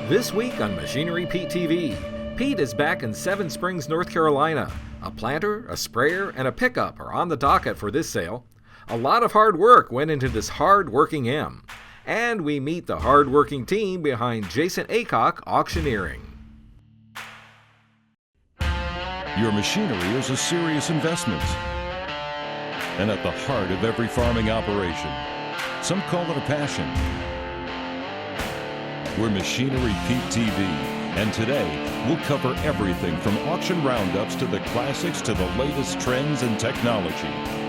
This week on Machinery Pete TV, Pete is back in Seven Springs, North Carolina. A planter, a sprayer, and a pickup are on the docket for this sale. A lot of hard work went into this hard-working M. And we meet the hard-working team behind Jason Aycock Auctioneering. Your machinery is a serious investment and at the heart of every farming operation. Some call it a passion. We're Machinery Pete TV, and today we'll cover everything from auction roundups to the classics to the latest trends and technology.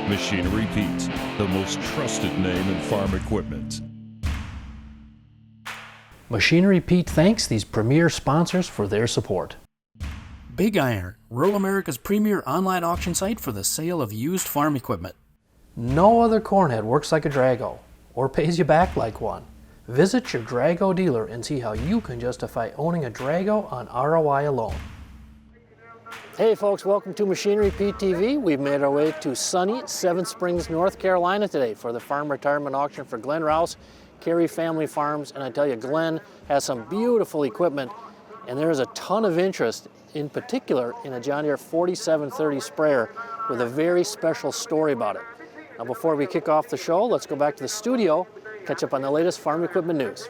Machinery Pete, the most trusted name in farm equipment. Machinery Pete thanks these premier sponsors for their support. Big Iron, rural America's premier online auction site for the sale of used farm equipment. No other cornhead works like a Drago, or pays you back like one. Visit your Drago dealer and see how you can justify owning a Drago on ROI alone. Hey folks, welcome to Machinery Pete TV. We've made our way to sunny Seven Springs, North Carolina today for the farm retirement auction for Glenn Rouse, Carey Family Farms, and I tell you, Glenn has some beautiful equipment, and there is a ton of interest, in particular in a John Deere 4730 sprayer with a very special story about it. Now before we kick off the show, let's go back to the studio, catch up on the latest farm equipment news.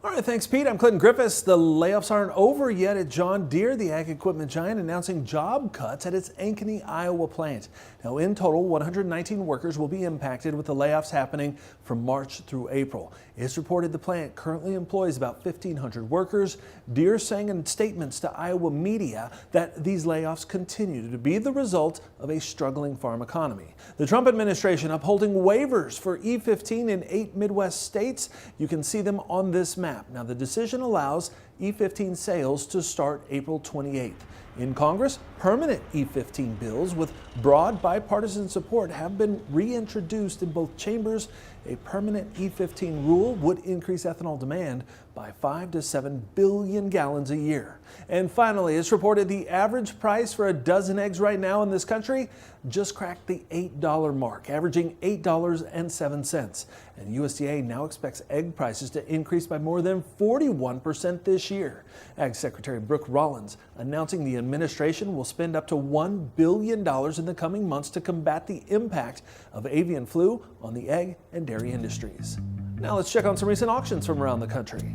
All right, thanks, Pete. I'm Clinton Griffiths. The layoffs aren't over yet at John Deere, the ag equipment giant, announcing job cuts at its Ankeny, Iowa plant. Now, in total, 119 workers will be impacted with the layoffs happening from March through April. It's reported the plant currently employs about 1,500 workers. Deere saying in statements to Iowa media that these layoffs continue to be the result of a struggling farm economy. The Trump administration upholding waivers for E15 in 8 Midwest states. You can see them on this map. Now, the decision allows E15 sales to start April 28th. In Congress, permanent E15 bills with broad bipartisan support have been reintroduced in both chambers. A permanent E15 rule would increase ethanol demand by 5 to 7 billion gallons a year. And finally, it's reported the average price for a dozen eggs right now in this country just cracked the $8 mark, averaging $8.07. And USDA now expects egg prices to increase by more than 41% this year. Ag Secretary Brooke Rollins announcing the administration will spend up to $1 billion in the coming months to combat the impact of avian flu on the egg and dairy industries. Now let's check on some recent auctions from around the country.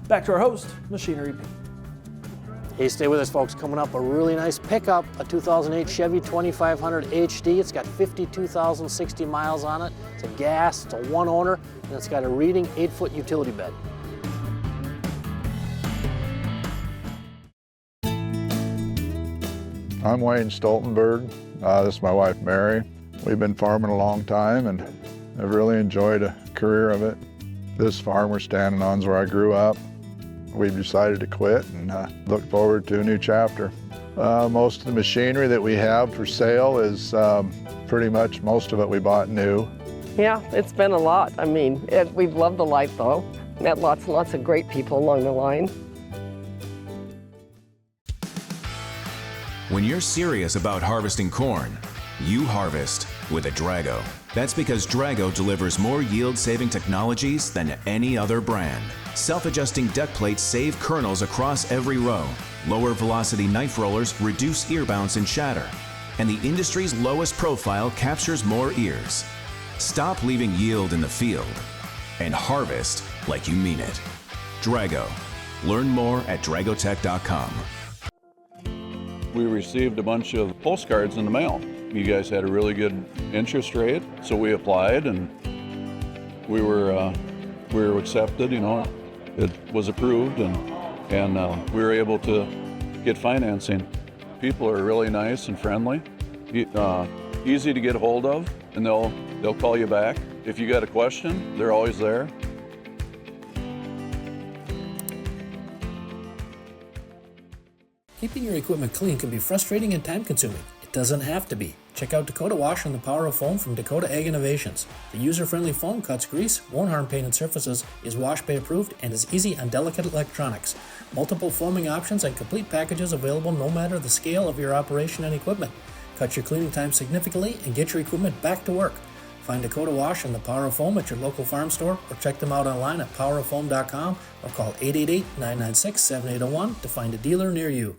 Back to our host, Machinery Pete. Hey, stay with us, folks. Coming up, a really nice pickup, a 2008 Chevy 2500 HD. It's got 52,060 miles on it. It's a gas, it's a one owner, and it's got a reading 8-foot utility bed. I'm Wayne Stoltenberg. This is my wife, Mary. We've been farming a long time and I've really enjoyed a career of it. This farm we're standing on is where I grew up. We've decided to quit and look forward to a new chapter. Most of the machinery that we have for sale is pretty much most of it we bought new. Yeah, it's been a lot. I mean, we've loved the life though. Met lots and lots of great people along the line. When you're serious about harvesting corn, you harvest with a Drago. That's because Drago delivers more yield-saving technologies than any other brand. Self-adjusting deck plates save kernels across every row. Lower velocity knife rollers reduce ear bounce and shatter. And the industry's lowest profile captures more ears. Stop leaving yield in the field and harvest like you mean it. Drago. Learn more at dragotech.com. We received a bunch of postcards in the mail. You guys had a really good interest rate, so we applied and we were accepted. You know, it was approved, and we were able to get financing. People are really nice and friendly. easy to get hold of, and they'll call you back. If you got a question, they're always there. Keeping your equipment clean can be frustrating and time-consuming. It doesn't have to be. Check out Dakota Wash and the Power of Foam from Dakota Ag Innovations. The user-friendly foam cuts grease, won't harm painted surfaces, is wash bay approved, and is easy on delicate electronics. Multiple foaming options and complete packages available no matter the scale of your operation and equipment. Cut your cleaning time significantly and get your equipment back to work. Find Dakota Wash and the Power of Foam at your local farm store or check them out online at powerofffoam.com or call 888-996-7801 to find a dealer near you.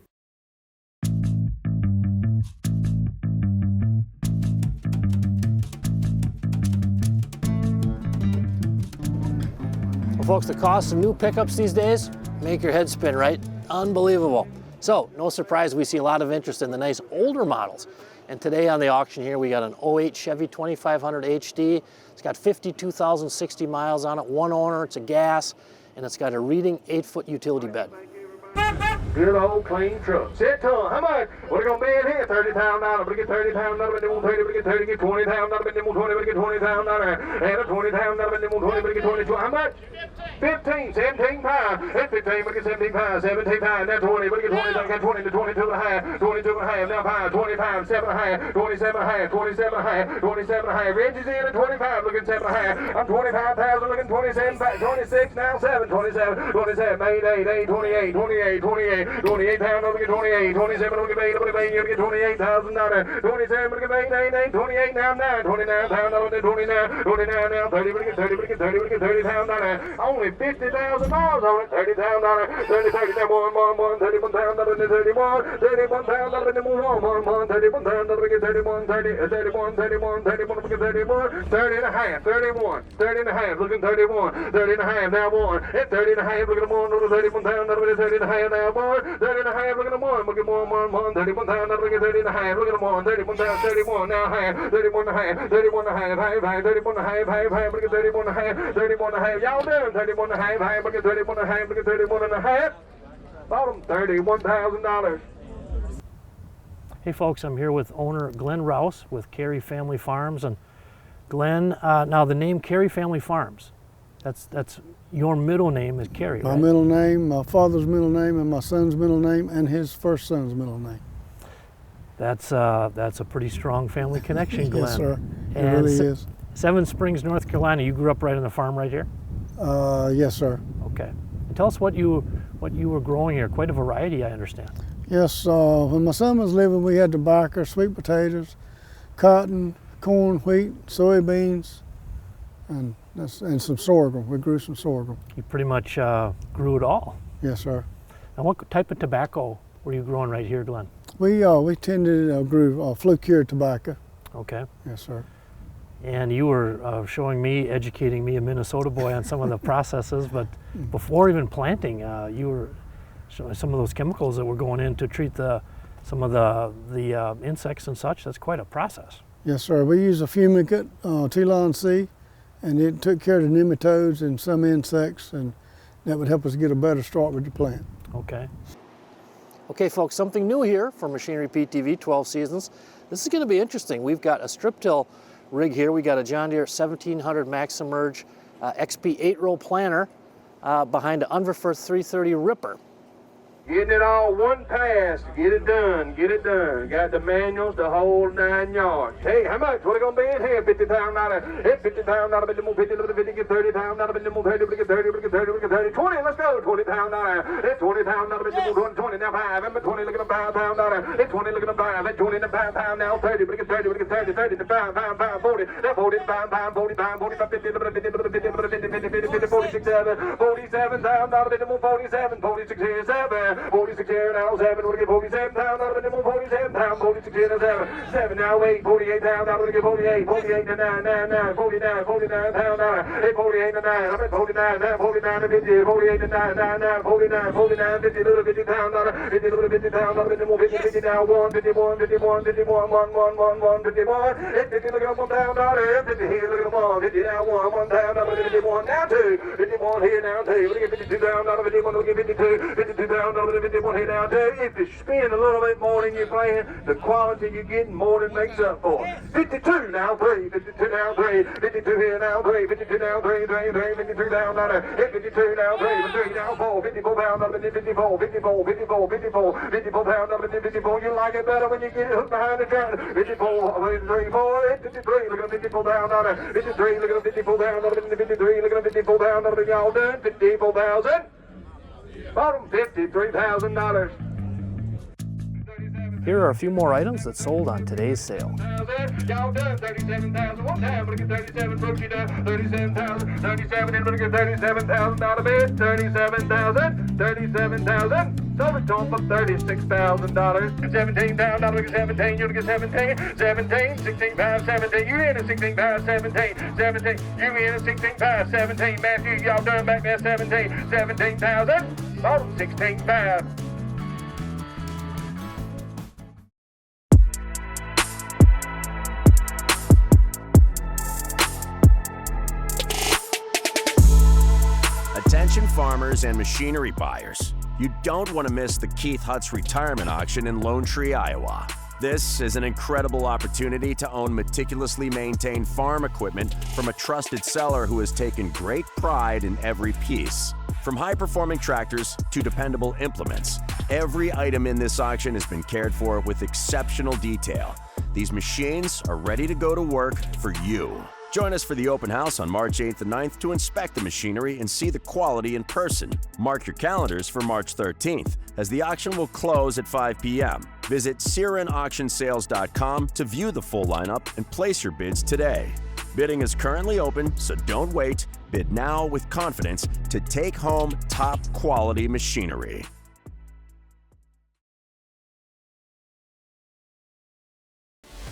Well, folks, the cost of new pickups these days make your head spin, right? Unbelievable. So, no surprise we see a lot of interest in the nice older models. And today on the auction here, we got an 08 Chevy 2500 HD. It's got 52,060 miles on it, one owner, it's a gas, and it's got a reading 8-foot utility bed. Good old clean truck. Sit to how much? What are gonna be in here? $30,000. But get $30,000, but they won't 30, but get 30, get $20,000, but they won't 20, but get $20,000. And a $20,000, but they won't 20, but get 22. How much? 15, 17 pounds. It's 15, but get 17 pounds, 17 pounds. Now 20, but get 20, but get 20 to 22 and a half, 22 and a half. Now pounds, 25, 7 and a half, 27 and a half, 27 and a half, 27 and a half. Reggie's in at 25, looking 7 and a half. I'm 25,000, looking 27, 26, now 7, 27, 27, 8, 28, 28, 28. 28 pounds, look at 28, 27, look at 8, look at 8, you get $28,000. 27, look at 8, 28, now 9, 29 pounds, look at 29, 29 now 30, look at 30, look at 30, look at $30,000. Only 50,000 miles on it, $30,000, 30, 30, now 1, 31 pounds, 31, 31 pounds, 1, 31 pounds, look at 31, 30, 31, 31, 31, look at 31, 30 and a half, 31, 30 and a half, looking 31, 30 and a half, now 1, at 30 and a half, look at 1, look at 31 pounds, look at 30 and a half, now 1, 30 and a half, look at 1, look at 1, 31 pounds, look at 30 and a half, look at 1, 31 pounds, 31, now half, 31 and a half, 31 and a half, half, 31 and a half, half, look at 31 and a half, 31 and a half, y'all doing 31 and a half, half, look at 31 and a half, look at 31 and a half, bought them $31,000. Hey folks, I'm here with owner Glenn Rouse with Carey Family Farms. And Glenn, now the name Carey Family Farms, that's your middle name is Carey, right? My middle name, my father's middle name, and my son's middle name, and his first son's middle name. That's a pretty strong family connection, Glenn. Yes, sir. It and really is. Seven Springs, North Carolina. You grew up right on the farm right here? Yes, sir. Okay. And tell us what you were growing here. Quite a variety, I understand. Yes. When my son was living, we had tobacco, sweet potatoes, cotton, corn, wheat, soybeans, and some sorghum. We grew some sorghum. You pretty much grew it all. Yes, sir. And what type of tobacco were you growing right here, Glenn? We grew flue-cured tobacco. Okay. Yes, sir. And you were showing me, educating me, a Minnesota boy, on some of the processes. But before even planting, you were showing some of those chemicals that were going in to treat some of the insects and such. That's quite a process. Yes, sir. We use a fumigant, Telon C, and it took care of the nematodes and some insects, and that would help us get a better start with the plant. Okay. Okay, folks, something new here for Machinery Pete TV, 12 Seasons. This is going to be interesting. We've got a strip till rig here. We got a John Deere 1700 Maximerge XP 8-row planter behind an Unverfurth 330 Ripper. Getting it all one pass. Get it done. Get it done. Got the manuals, the whole 9 yards. Hey, how much? What are going to be in here? $50,000. Hey, $50,000. But more 50, 50, get $30,000. But more 30, get 30, get 30, get 30. 20. Let's go. $20,000. Hey, $20,000. But more 20. Now 5. Remember 20. Look at the $5,000. Hey, 20. Look at the 5. Hey, 20 and the £5 now 30. But get 30. But get 30. 30 to 5, 40. Now 40, 5, 45, 45, 50, 50, 47, $47,000. But more 47, 46 here, 7. 46 here now, 7, we'll get 47 pounds out of it, 47 pounds, 46 here now, 7 now, 8, 48 pounds out of it, get 48, 48 to 9, 9, 49, 49 pounds out of it, 48 to 9, I'm at 49, now 49 to 50, 48 to 9, 9, 49, 49, 50, little 50 pounds out of it, 50, little 50 pounds out of it, more 50, 50 now, 1, 51, 51, 51, 1, 1, 1, 1, 51, 50, look at 1 pound out of it, 50 here, look at 1, 50 now, 1 pound out of it, 51 now, 2, 51 here now, 2, look at 52 pounds out of it, 51, look at 52, 52 pounds out $51 here now too. If you spend a little bit more than you're playing, the quality you're getting more than makes up for it. 52 now 3, 52 now 3, 52 here now 3, 52 now 3, 3, 3, 52 down there, 52 now 3, 3 now 4, 54 pound up in 54, 54, 54, 54, 54 pound up in 54. You like it better when you get it hooked behind the tractor. 54, 3, 4, 53, look at 54 down there, 53, look at 54 down up in 53, look at 54 down up in y'all done, 54,000. Bottom $53,000. Here are a few more items that sold on today's sale. Y'all done 37,000 one time, look at 37, broke you down, 37,000, 37, and look at $37,000 bid, 37,000, 37,000, so it's on for $36,000, 17 pound, look at 17, you look at 17, 17, 16 pound, 17, you in a 16 pound, 17, 17, you in a 16 pound, 17, Matthew, y'all done back there, 17, 17,000, bottom 16 pound. Attention farmers and machinery buyers. You don't want to miss the Keith Hutz retirement auction in Lone Tree, Iowa. This is an incredible opportunity to own meticulously maintained farm equipment from a trusted seller who has taken great pride in every piece. From high-performing tractors to dependable implements, every item in this auction has been cared for with exceptional detail. These machines are ready to go to work for you. Join us for the open house on March 8th and 9th to inspect the machinery and see the quality in person. Mark your calendars for March 13th, as the auction will close at 5 p.m. Visit SierenAuctionSales.com to view the full lineup and place your bids today. Bidding is currently open, so don't wait. Bid now with confidence to take home top quality machinery.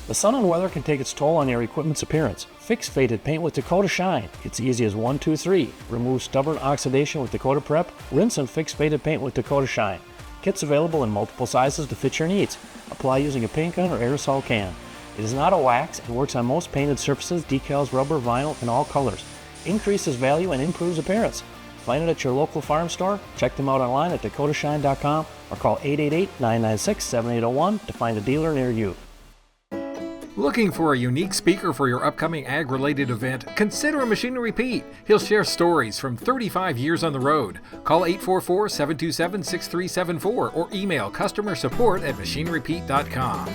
The sun and weather can take its toll on your equipment's appearance. Fix faded paint with Dakota Shine. It's easy as 1, 2, 3. Remove stubborn oxidation with Dakota Prep. Rinse and fix faded paint with Dakota Shine. Kits available in multiple sizes to fit your needs. Apply using a paint gun or aerosol can. It is not a wax and works on most painted surfaces, decals, rubber, vinyl, and all colors. Increases value and improves appearance. Find it at your local farm store. Check them out online at dakotashine.com or call 888-996-7801 to find a dealer near you. Looking for a unique speaker for your upcoming ag-related event? Consider Machinery Pete. He'll share stories from 35 years on the road. Call 844-727-6374 or email customer support at machinerypete.com.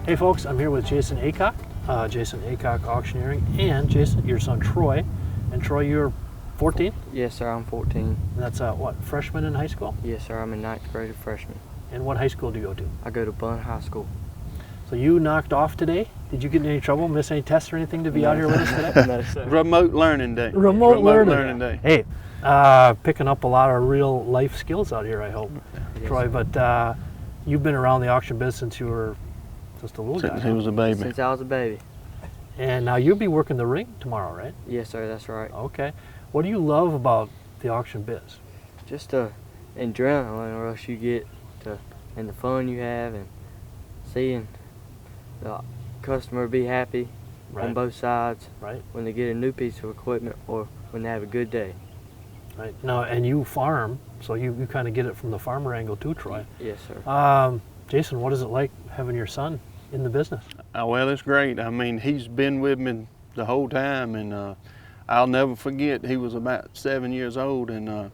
Hey folks, I'm here with Jason Aycock, Jason Aycock Auctioneering, and Jason, your son Troy. And Troy, you're 14? Yes, sir, I'm 14. And that's what, freshman in high school? Yes, sir, I'm a 9th grade freshman. And what high school do you go to? I go to Bunn High School. So you knocked off today? Did you get in any trouble, miss any tests or anything to be out here with us today? No, sir. Remote learning day. Remote learning day. Hey, picking up a lot of real life skills out here, I hope, yes, Troy. But you've been around the auction biz since you were just a little guy. Since he was a baby. Since I was a baby. And now you'll be working the ring tomorrow, right? Yes, sir, that's right. Okay. What do you love about the auction biz? Just the adrenaline rush you get and the fun you have and seeing the customer be happy on both sides when they get a new piece of equipment or when they have a good day. Right. Now, and you farm, so you kind of get it from the farmer angle too, Troy. Yes, sir. Jason, what is it like having your son in the business? Well, it's great. I mean, he's been with me the whole time, and I'll never forget, he was about 7 years old, and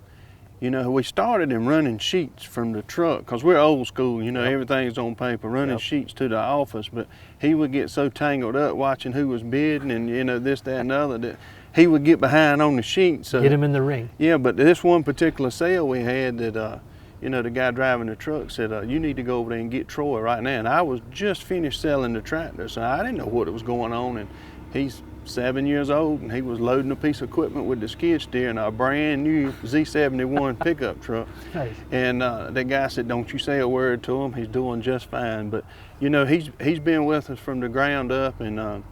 you know, we started him running sheets from the truck, because we're old school, you know, everything's on paper, running sheets to the office, but he would get so tangled up watching who was bidding and, you know, this, that, and the other, that he would get behind on the sheet. So, get him in the ring. Yeah, but this one particular sale we had that, you know, the guy driving the truck said, you need to go over there and get Troy right now. And I was just finished selling the tractor, so I didn't know what was going on. And he's 7 years old, and he was loading a piece of equipment with the skid steer in a brand new Z71 pickup truck. Nice. And the guy said, "Don't you say a word to him. He's doing just fine." But you know, he's been with us from the ground up, and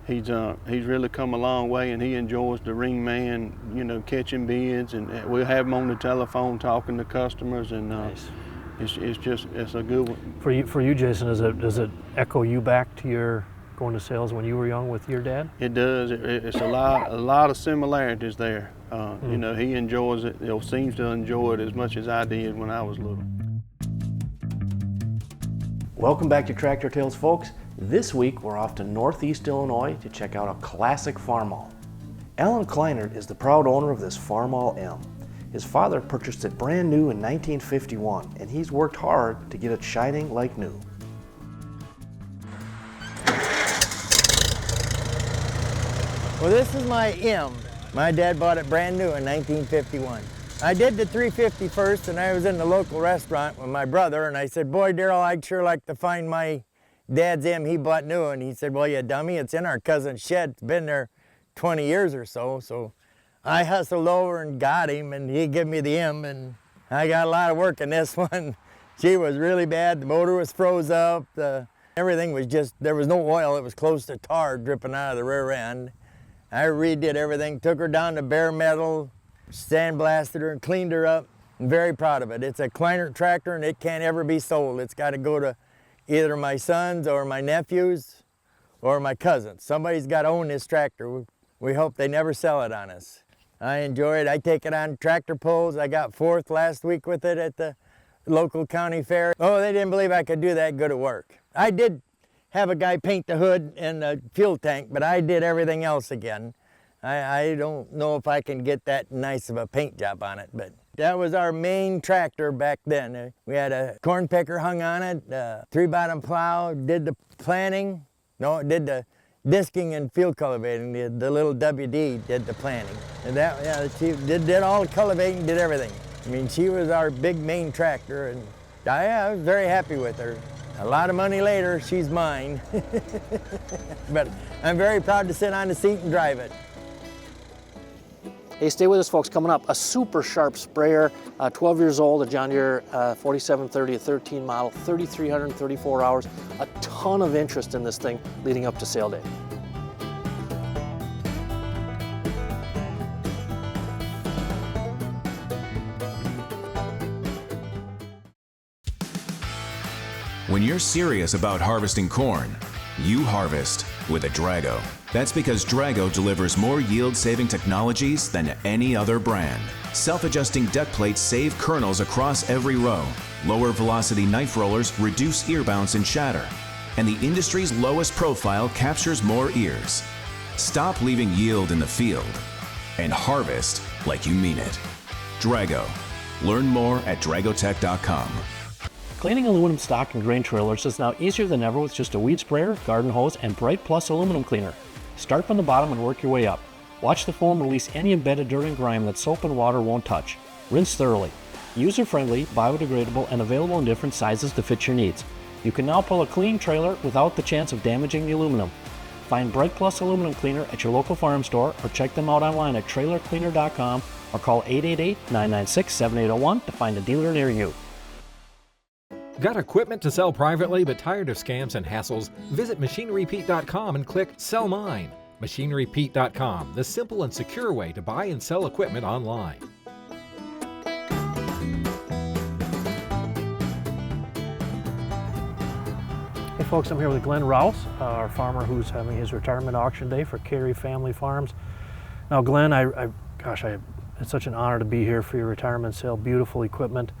he's really come a long way, and he enjoys the ring man, you know, catching bids, and we'll have him on the telephone talking to customers, and Nice. It's a good one. For you, Jason, does it echo you back to your going to sales when you were young with your dad? It does. It's a lot of similarities there. You know, he enjoys it. He seems to enjoy it as much as I did when I was little. Welcome back to Tractor Tales, folks. This week we're off to Northeast Illinois to check out a classic farmall. Alan Kleinert is the proud owner of this farmall M. His father purchased it brand new in 1951, and he's worked hard to get it shining like new. Well, this is my M. My dad bought it brand new in 1951. I did the 350 first, and I was in the local restaurant with my brother, and I said, "Boy, Darrell, I'd sure like to find my dad's M he bought new." And he said, "Well, you dummy, it's in our cousin's shed. It's been there 20 years or so." So I hustled over and got him, and he gave me the M, and I got a lot of work in this one. She was really bad. The motor was froze up. Everything was just, there was no oil. It was close to tar dripping out of the rear end. I redid everything, took her down to bare metal, sandblasted her and cleaned her up. I'm very proud of it. It's a Kleinert tractor, and it can't ever be sold. It's got to go to either my sons or my nephews or my cousins. Somebody's got to own this tractor. We hope they never sell it on us. I enjoy it. I take it on tractor pulls. I got 4th last week with it at the local county fair. Oh, they didn't believe I could do that good at work. I did have a guy paint the hood and the fuel tank, but I did everything else again. I don't know if I can get that nice of a paint job on it, but that was our main tractor back then. We had a corn picker hung on it, a 3-bottom plow, did the planting. No, it did the disking and field cultivating. The little WD did the planting. And that, yeah, she did all the cultivating, did everything. I mean, she was our big main tractor, and I was very happy with her. A lot of money later, she's mine. But I'm very proud to sit on the seat and drive it. Hey, stay with us, folks. Coming up, a super sharp sprayer, 12 years old, a John Deere 4730, a 13 model, 3,334 hours. A ton of interest in this thing leading up to sale day. When you're serious about harvesting corn, you harvest with a Drago. That's because Drago delivers more yield-saving technologies than any other brand. Self-adjusting deck plates save kernels across every row. Lower velocity knife rollers reduce ear bounce and shatter. And the industry's lowest profile captures more ears. Stop leaving yield in the field and harvest like you mean it. Drago. Learn more at dragotech.com. Cleaning aluminum stock and grain trailers is now easier than ever with just a weed sprayer, garden hose, and Bright Plus aluminum cleaner. Start from the bottom and work your way up. Watch the foam release any embedded dirt and grime that soap and water won't touch. Rinse thoroughly. User-friendly, biodegradable, and available in different sizes to fit your needs. You can now pull a clean trailer without the chance of damaging the aluminum. Find Bright Plus aluminum cleaner at your local farm store or check them out online at trailercleaner.com or call 888-996-7801 to find a dealer near you. Got equipment to sell privately but tired of scams and hassles? Visit MachineryPete.com and click Sell Mine. MachineryPete.com, the simple and secure way to buy and sell equipment online. Hey folks, I'm here with Glenn Rouse, our farmer who's having his retirement auction day for Carey Family Farms. Now Glenn, it's such an honor to be here for your retirement sale. Beautiful equipment.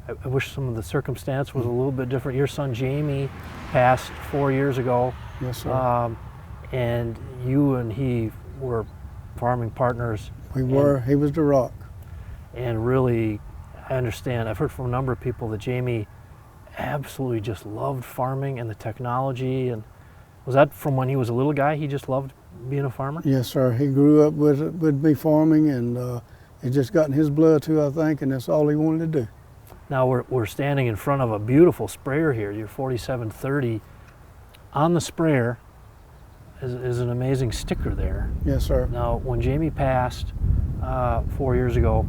I wish some of the circumstance was a little bit different. Your son Jamie passed 4 years ago. Yes, sir. And you and he were farming partners. We were. He was the rock. And really, I understand, I've heard from a number of people that Jamie absolutely just loved farming and the technology. And was that from when he was a little guy, he just loved being a farmer? Yes, sir. He grew up with me farming, and it just got in his blood too, I think, and that's all he wanted to do. Now we're standing in front of a beautiful sprayer here, your 4730. On the sprayer, is an amazing sticker there. Yes, sir. Now, when Jamie passed 4 years ago,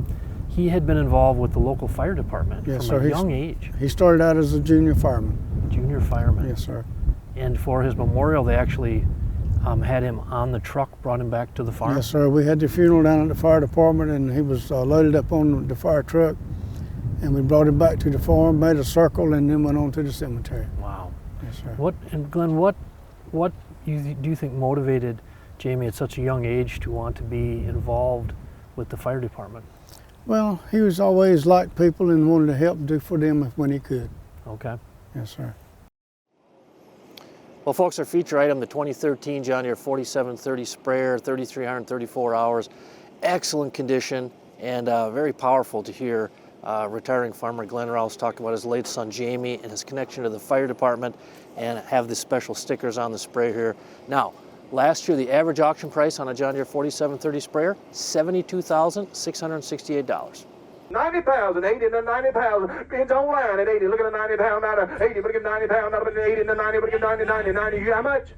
he had been involved with the local fire department from a young age. He started out as a junior fireman. Junior fireman. Yes, sir. And for his memorial, they actually had him on the truck, brought him back to the farm. Yes, sir. We had the funeral down at the fire department, and he was loaded up on the fire truck, and we brought him back to the farm, made a circle, and then went on to the cemetery. Wow. Yes, sir. Glenn, what do you think motivated Jamie at such a young age to want to be involved with the fire department? Well, he was always liked people and wanted to help do for them when he could. Okay. Yes, sir. Well, folks, our feature item, the 2013 John Deere 4730 sprayer, 3,334 hours, excellent condition, and very powerful to hear retiring farmer Glenn Rouse talk about his late son Jamie and his connection to the fire department, and have the special stickers on the sprayer here. Now, last year, the average auction price on a John Deere 4730 sprayer, $72,668. 90,000, 80 to 90,000. Bids online at 80. Look at the 90 pound out of 80. But get 90 pound out of 80 to 90. But get 90, 90, 90. You how much?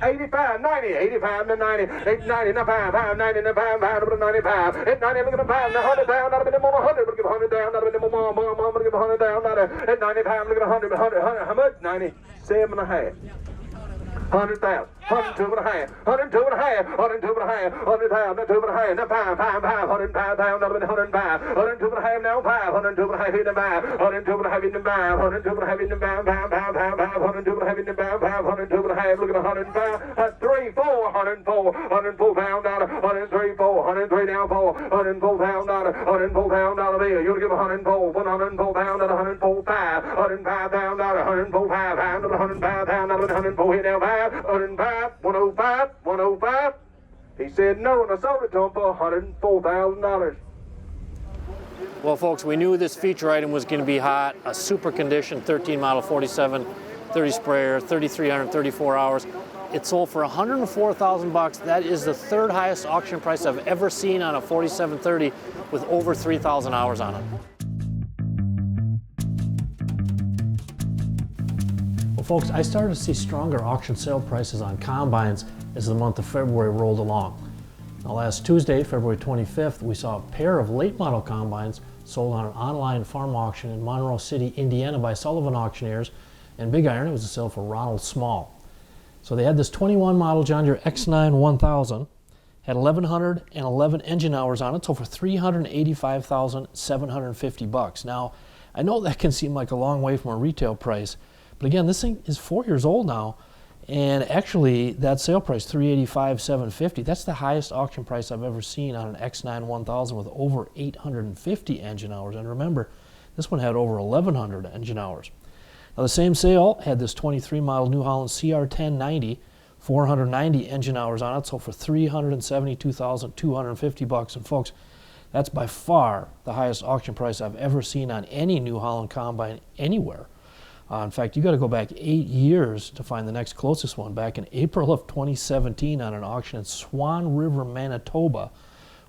85, 90, 85 to 90, 80, 90, 95, 90, 95, 95, 90, look at the pound, 100 down, out of the 100, but give 100 down, out of the more, but give 100 down, out of 90 pound, look at 100, how much? 97 and a half. 100,000, 102 and a half, 102 and a half, 102 and a half, 100,000, 2 and a half, now 5, 105,000, 105, 102 and a half, now 5, 102 and a half in the 5, 102 and a half in the 5, 102 and a half in the 5, 102 and a half in the 5, 102 and a half, look at 105, 3, 4, 104, 104 pound dollar, 103, 4, 103 now 4, 104 pound dollar, 104 pound dollar bill, you'll give 104, 104 pound dollar, 104 5, 105 pound dollar, 104 5, 105 pound dollar, 104 here now 5. 105, 105, 105. He said no, and I sold it to him for $104,000. Well, folks, we knew this feature item was going to be hot. A super condition 13 model 4730 sprayer, 3,334 hours. It sold for $104,000. That is the third highest auction price I've ever seen on a 4730 with over 3,000 hours on it. Folks, I started to see stronger auction sale prices on combines as the month of February rolled along. Now, last Tuesday, February 25th, we saw a pair of late model combines sold on an online farm auction in Monroe City, Indiana by Sullivan Auctioneers, and Big Iron, it was a sale for Ronald Small. So they had this 21 model John Deere X9 1000, had 1,111 engine hours on it, sold for $385,750. Now, I know that can seem like a long way from a retail price, but again, this thing is 4 years old now, and actually that sale price, $385,750, that's the highest auction price I've ever seen on an X9 1000 with over 850 engine hours. And remember, this one had over 1,100 engine hours. Now the same sale had this 23 model New Holland CR1090, 490 engine hours on it, sold for $372,250. And folks, that's by far the highest auction price I've ever seen on any New Holland combine anywhere. In fact, you got to go back 8 years to find the next closest one, back in April of 2017 on an auction in Swan River, Manitoba,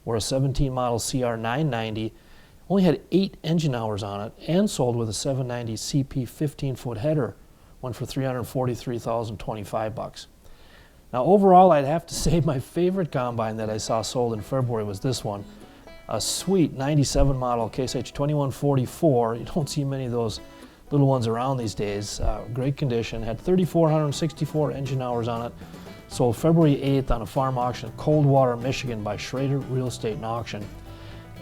where a 17 model CR990 only had 8 engine hours on it and sold with a 790 CP 15-foot header, went for $343,025. Now overall, I'd have to say my favorite combine that I saw sold in February was this one, a sweet 97 model Case H 2144. You don't see many of those little ones around these days. Great condition, had 3,464 engine hours on it, sold February 8th on a farm auction in Coldwater, Michigan by Schrader Real Estate and Auction.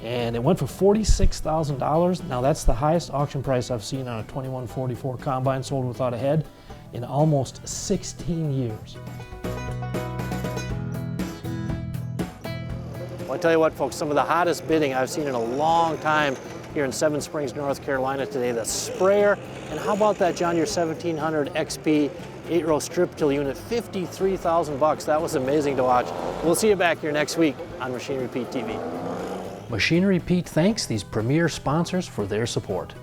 And it went for $46,000. Now that's the highest auction price I've seen on a 2144 combine sold without a head in almost 16 years. Well, I tell you what, folks, some of the hottest bidding I've seen in a long time here in Seven Springs, North Carolina today, the sprayer. And how about that John Deere 1700 XP 8-row strip till unit, $53,000. That was amazing to watch. We'll see you back here next week on Machinery Pete TV. Machinery Pete thanks these premier sponsors for their support.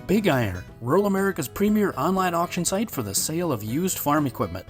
Big Iron, rural America's premier online auction site for the sale of used farm equipment.